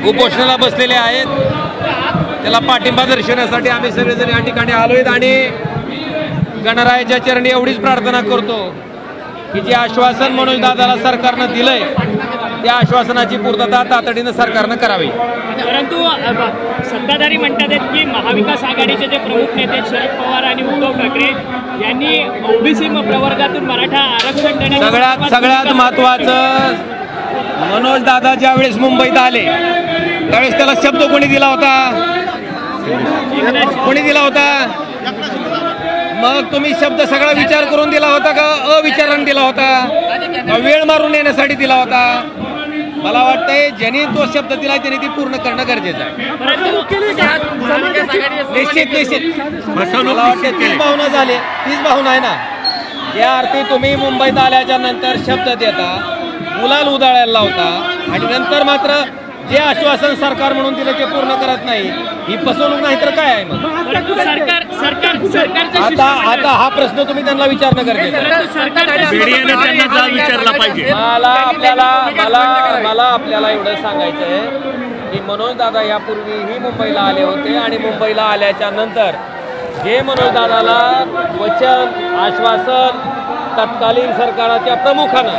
उपोषणाला बसलेले आहेत त्याला पाठिंबा दर्शवण्यासाठी आम्ही सगळेजण या ठिकाणी आलोय आणि गणरायाच्या चरणी एवढीच प्रार्थना करतो की जे आश्वासन मनोज दादाला सरकारनं दिलंय त्या आश्वासनाची पूर्तता तातडीनं सरकारनं करावी। परंतु सत्ताधारी म्हणतात की महाविकास आघाडीचे जे प्रमुख नेते शरद पवार आणि उद्धव ठाकरे यांनी ओबीसी प्रवर्गातून मराठा आरक्षण देण्याचं सगळ्यात महत्त्वाचं मनोज दादा ज्या वेळेस मुंबईत आले त्यावेळेस त्याला शब्द कोणी दिला होता? कोणी दिला होता? मग तुम्ही शब्द सगळा विचार करून दिला होता का अविचाराने दिला होता? वेळ मारून येण्यासाठी दिला होता? मला वाटतंय ज्यांनी तो शब्द दिला त्यांनी ती पूर्ण करणं गरजेचं आहे। निश्चित मला वाटतं तीच भावना झाली, तीच भावना आहे ना। या अर्थी तुम्ही मुंबईत आल्याच्या नंतर शब्द देता, गुलाल उधळायला लावता आणि नंतर मात्र जे आश्वासन सरकार म्हणून दिलं ते पूर्ण करत नाही, ही फसवणूक नाही तर काय आहे? मग आता हा प्रश्न तुम्ही त्यांना विचारणं गरजेचं आहे। मला आपल्याला एवढं सांगायचं आहे की मनोज दादा यापूर्वीही मुंबईला आले होते आणि मुंबईला आल्याच्या नंतर जे मनोज दादाला वचन आश्वासन तत्कालीन सरकारच्या प्रमुखानं,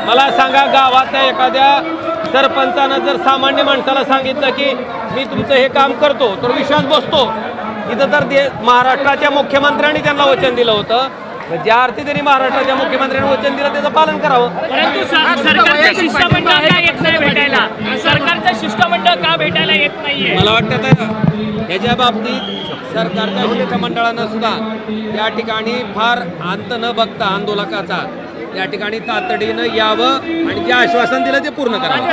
मला सांगा गावातल्या एखाद्या सरपंचानं जर सामान्य माणसाला सांगितलं की मी तुमचं हे काम करतो तर विश्वास बसतो। इथं तर महाराष्ट्राच्या मुख्यमंत्र्यांनी त्यांना वचन दिलं होतं, ज्या अर्थी त्यांनी महाराष्ट्राच्या मुख्यमंत्र्यांनी वचन दिलं त्याचं पालन करावं। परंतु सरकारचं शिष्टमंडळ का येत नाही भेटायला? सरकारचं शिष्टमंडळ का भेटायला येत नाहीये? मला वाटतं याच्या बाबतीत सरकारच्या शिष्टमंडळानं सुद्धा या ठिकाणी फार अंत न बघता आंदोलकाचा या ठिकाणी तातडीनं यावं आणि जे आश्वासन दिलं ते पूर्ण करावं।